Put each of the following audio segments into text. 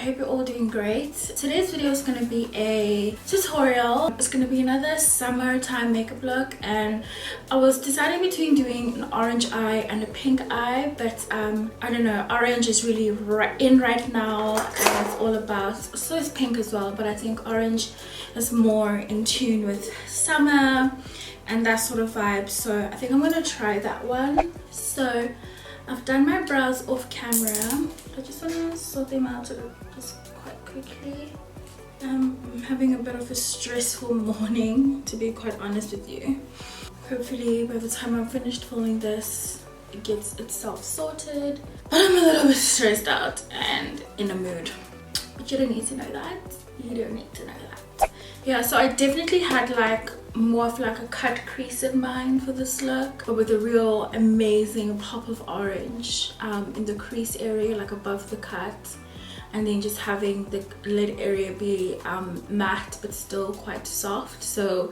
hope you're all doing great. Today's video is going to be a tutorial. It's going to be another summertime makeup look, and I was deciding between doing an orange eye and a pink eye, but I don't know, orange is really in right now and it's all about, so is pink as well, but I think orange is more in tune with summer and that sort of vibe, so I think I'm going to try that one. So I've done my brows off camera. I just want to sort them out just quite quickly. I'm having a bit of a stressful morning, to be quite honest with you. Hopefully by the time I'm finished filming this, it gets itself sorted. But I'm a little bit stressed out and in a mood. But you don't need to know that. You don't need to know that. Yeah, so I definitely had like more of like a cut crease in mind for this look, but with a real amazing pop of orange in the crease area, like above the cut, and then just having the lid area be matte but still quite soft. So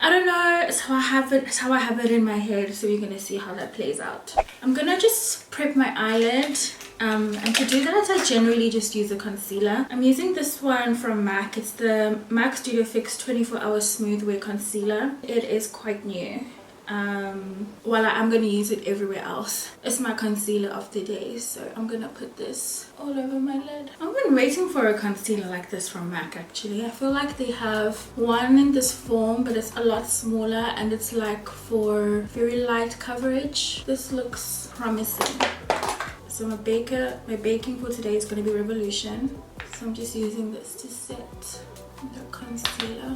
I don't know, it's how I have it in my head, so we're gonna see how that plays out. I'm gonna just prep my eyelid, and to do that I generally just use a concealer. I'm using this one from MAC. It's the MAC Studio Fix 24-Hour Smooth Wear Concealer. It is quite new. While I'm gonna use it everywhere else. It's my concealer of the day, so I'm gonna put this all over my lid. I've been waiting for a concealer like this from MAC actually. I feel like they have one in this form, but it's a lot smaller and it's like for very light coverage. This looks promising. So my baking for today is going to be Revolution. So I'm just using this to set the concealer.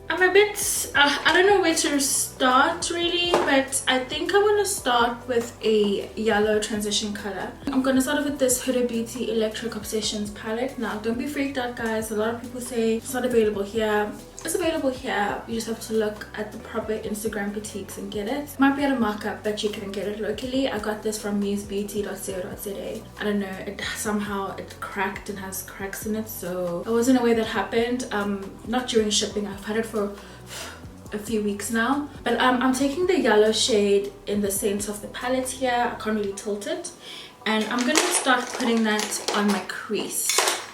I'm a bit, I don't know where to start really, but I think I want to start with a yellow transition color. I'm going to start off with this Huda Beauty Electric Obsessions palette. Now don't be freaked out guys, a lot of people say it's not available here. It's available here, you just have to look at the proper Instagram boutiques and get it. Might be at a markup, but you can get it locally. I got this from musebeauty.co.za. I don't know, somehow it cracked and has cracks in it, so I wasn't aware that happened. Not during shipping, I've had it for a few weeks now, but I'm taking the yellow shade in the center of the palette here. I can't really tilt it, and I'm gonna start putting that on my crease.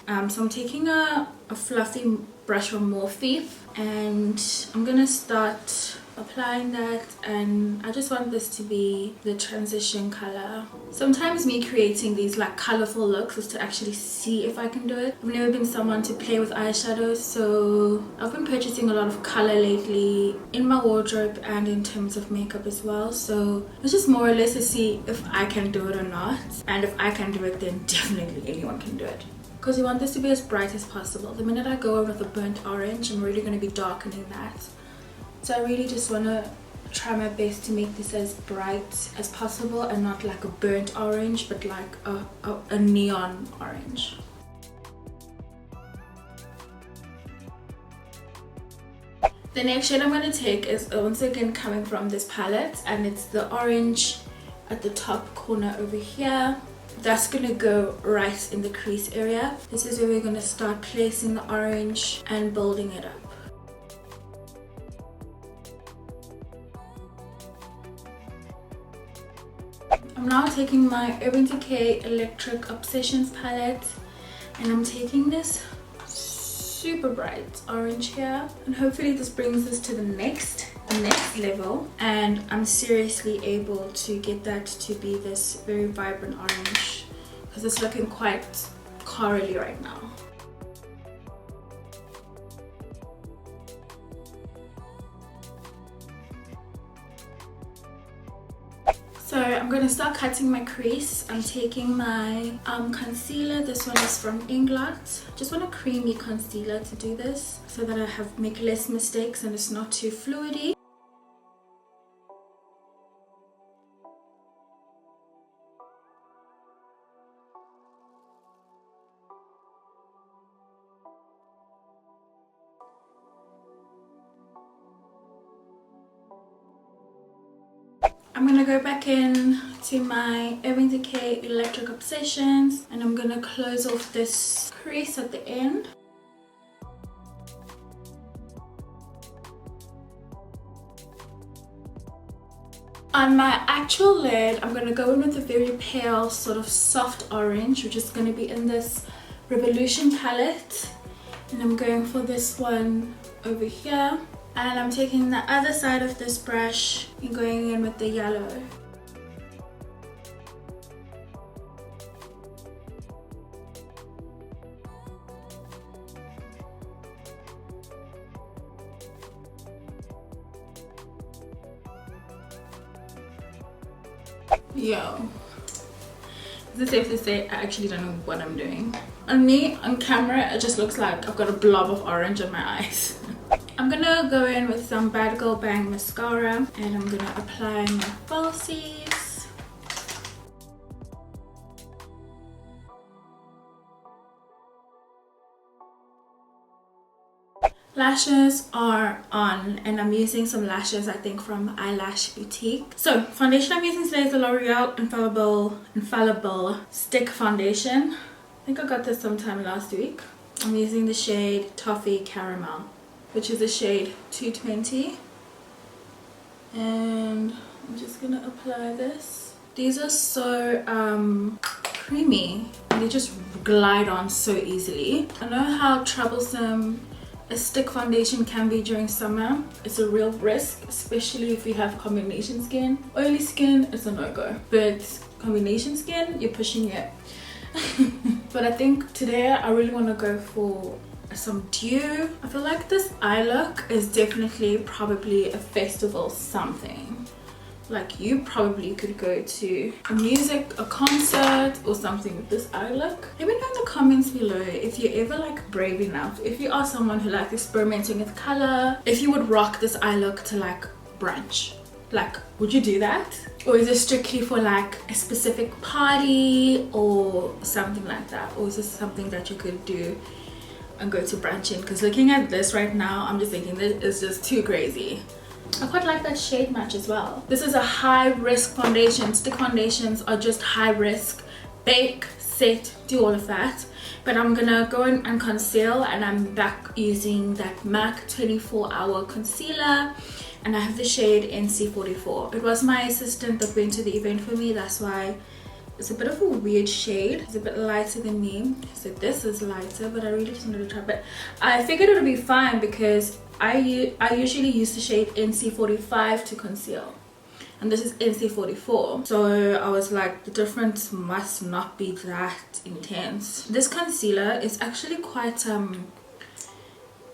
So I'm taking a fluffy brush from Morphe, and I'm gonna start applying that, and I just want this to be the transition color. Sometimes me creating these like colorful looks is to actually see if I can do it. I've never been someone to play with eyeshadows, so I've been purchasing a lot of color lately in my wardrobe and in terms of makeup as well, so it's just more or less to see if I can do it or not, and if I can do it then definitely anyone can do it, because you want this to be as bright as possible. The minute I go over with a burnt orange, I'm really going to be darkening that. So I really just want to try my best to make this as bright as possible and not like a burnt orange, but like a neon orange. The next shade I'm going to take is once again coming from this palette, and it's the orange at the top corner over here. That's going to go right in the crease area. This is where we're going to start placing the orange and building it up. I'm now taking my Urban Decay Electric Obsessions palette, and I'm taking this super bright orange here, and hopefully this brings us to the next level, and I'm seriously able to get that to be this very vibrant orange, because it's looking quite corally right now. So I'm going to start cutting my crease. I'm taking my concealer. This one is from Inglot. Just want a creamy concealer to do this so that I make less mistakes and it's not too fluidy. I'm gonna go back in to my Urban Decay Electric Obsessions, and I'm gonna close off this crease at the end. On my actual lid, I'm going to go in with a very pale sort of soft orange, which is going to be in this Revolution palette. And I'm going for this one over here. And I'm taking the other side of this brush and going in with the yellow. Yo, is it safe to say I actually don't know what I'm doing? On me, on camera, it just looks like I've got a blob of orange on my eyes. I'm gonna go in with some Bad Girl Bang mascara and I'm gonna apply my falsies. Lashes are on and I'm using some lashes I think from Eyelash Boutique. So foundation I'm using today is the L'Oreal Infallible Stick Foundation. I think I got this sometime last week. I'm using the shade Toffee Caramel, which is the shade 220. And I'm just gonna apply this. These are so creamy and they just glide on so easily. I know how troublesome a stick foundation can be during summer. It's a real risk, especially if you have combination skin. Oily skin, it's a no-go, but combination skin, you're pushing it. But I think today I really want to go for some dew. I feel like this eye look is definitely probably a festival something. Like you probably could go to a concert or something with this eye look. Let me know in the comments below if you're ever like brave enough, if you are someone who likes experimenting with color, if you would rock this eye look to like brunch. Like, would you do that? Or is it strictly for like a specific party or something like that? Or is this something that you could do and go to brunch in? Because looking at this right now, I'm just thinking this is just too crazy. I quite like that shade match as well. This is a high risk foundation. Stick foundations are just high risk. Bake, set, do all of that. But I'm gonna go in and conceal, and I'm back using that MAC 24-hour concealer. And I have the shade NC44. It was my assistant that went to the event for me. That's why it's a bit of a weird shade. It's a bit lighter than me. So this is lighter, but I really just wanted to try. But I figured it would be fine because I usually use the shade NC45 to conceal. And this is NC44. So I was like, the difference must not be that intense. This concealer is actually quite,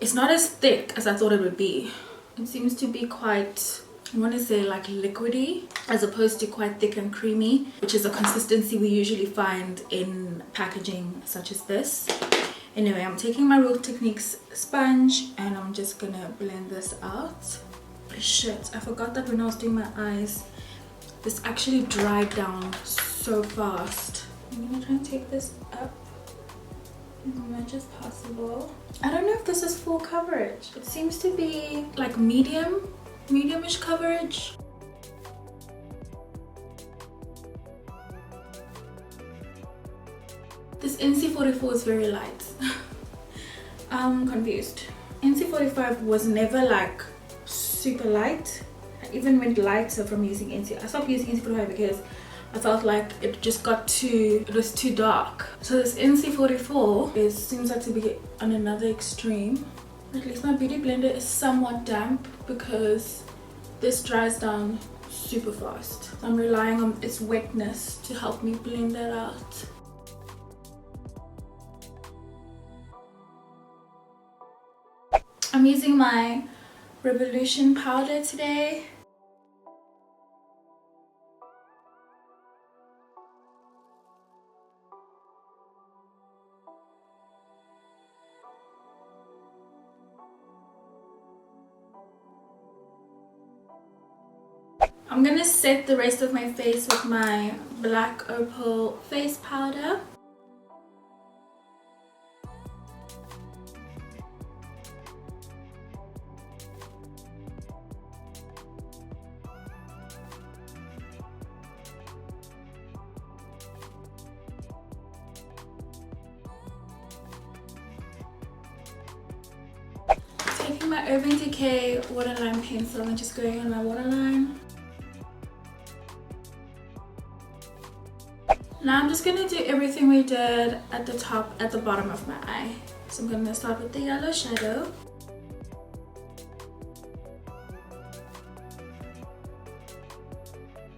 it's not as thick as I thought it would be. It seems to be quite, I want to say like liquidy, as opposed to quite thick and creamy, which is a consistency we usually find in packaging such as this. Anyway, I'm taking my Real Techniques sponge and I'm just gonna blend this out. Shit, I forgot that when I was doing my eyes, this actually dried down so fast. I'm gonna try and take this up as much as possible. I don't know if this is full coverage. It seems to be like medium-ish coverage. This NC44 is very light. I'm confused. NC45 was never like super light. I even went lighter from using NC. I stopped using NC45 because I felt like it just got it was too dark. So this NC44 seems like to be on another extreme. At least my beauty blender is somewhat damp because this dries down super fast. I'm relying on its wetness to help me blend that out. I'm using my Revolution powder today. I'm gonna set the rest of my face with my Black Opal face powder. Taking my Urban Decay waterline pencil and just going on my waterline. Now I'm just going to do everything we did at the top, at the bottom of my eye. So I'm going to start with the yellow shadow.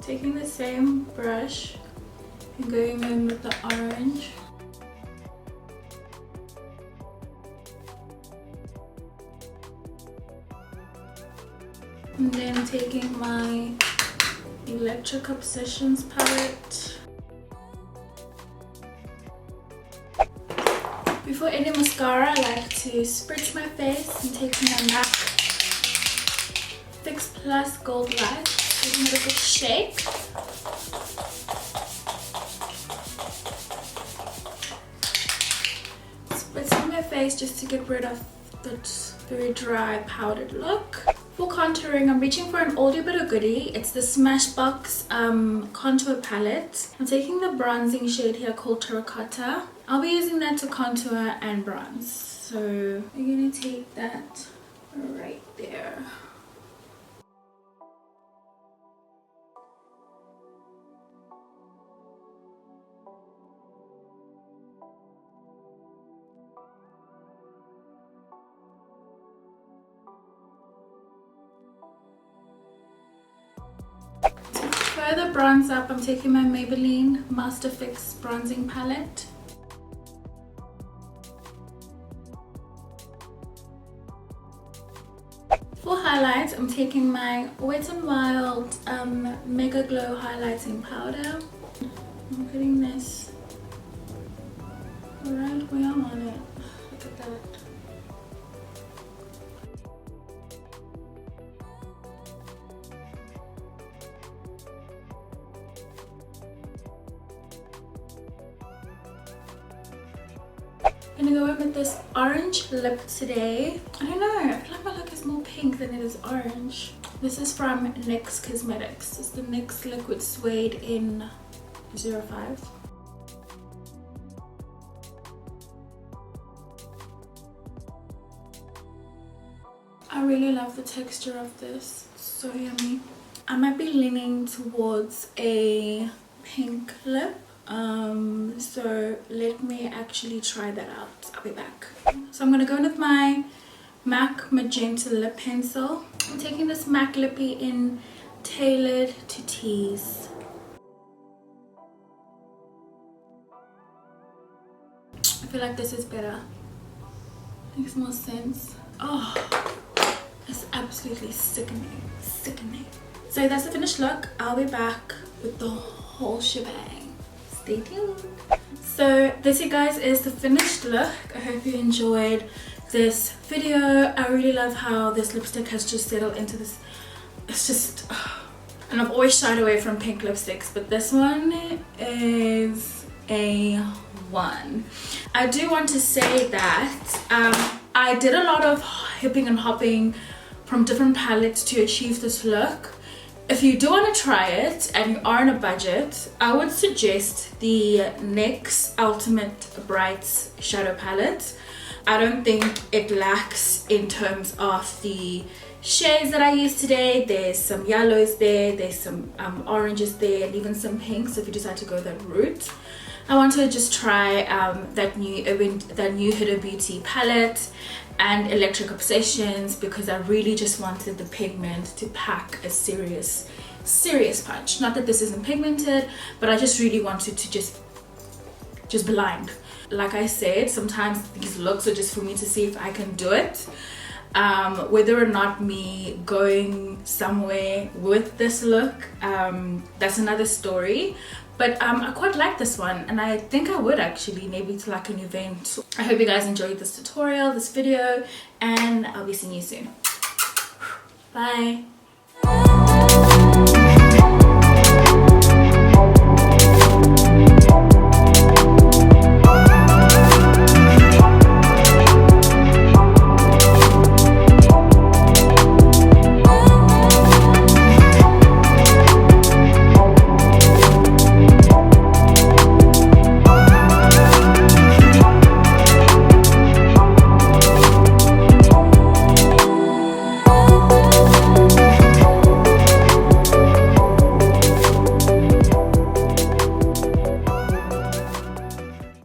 Taking the same brush and going in with the orange. And then taking my Electric Obsessions palette. Before any mascara, I like to spritz my face and taking my MAC Fix Plus Gold Light, giving it a good shake. Spritzing my face just to get rid of that very dry powdered look. For contouring, I'm reaching for an oldie but a goodie. It's the Smashbox contour palette. I'm taking the bronzing shade here called Terracotta. I'll be using that to contour and bronze. So I'm gonna take that right there. Further bronze up, I'm taking my Maybelline Master Fix bronzing palette. For highlights, I'm taking my Wet n Wild Mega Glow highlighting powder. I'm putting this right where I'm on it. Look at that. I'm gonna go in with this orange lip today. I don't know, I feel like my look is more pink than it is orange. This is from NYX Cosmetics. It's the NYX Liquid Suede in 05. I really love the texture of this. It's so yummy. I might be leaning towards a pink lip. So let me actually try that out. I'll be back. So I'm gonna go in with my MAC Magenta lip pencil. I'm taking this MAC Lippy in Tailored to Tease. I feel like this is better. Makes more sense. Oh, it's absolutely sickening. Sickening. So that's the finished look. I'll be back with the whole shebang. Stay tuned. So this, you guys, is the finished look. I hope you enjoyed this video. I really love how this lipstick has just settled into this. It's just and I've always shied away from pink lipsticks, but this one is a one. I do want to say that I did a lot of hipping and hopping from different palettes to achieve this look. If you do want to try it and you are on a budget, I would suggest the NYX Ultimate Brights Shadow Palette. I don't think it lacks in terms of the shades that I used today. There's some yellows there, there's some oranges there, and even some pinks if you decide to go that route. I want to just try that new Huda Beauty palette and Electric Obsessions because I really just wanted the pigment to pack a serious punch. Not that this isn't pigmented, but I just really wanted to just blind. Like I said, sometimes these looks are just for me to see if I can do it. Whether or not me going somewhere with this look, that's another story. But I quite like this one, and I think I would actually, maybe to like an event. I hope you guys enjoyed this tutorial, this video, and I'll be seeing you soon. Bye.